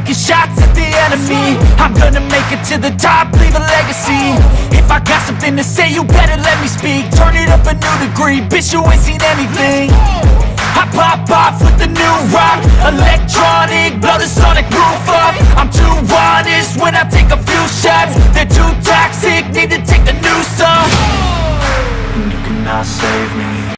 taking shots at the enemy. I'm gonna make it to the top, leave a legacy. If I got something to say, you better let me speak. Turn it up a new degree, bitch, you ain't seen anything. I pop off with the new rock, electronic, blow the sonic roof up. I'm too honest when I take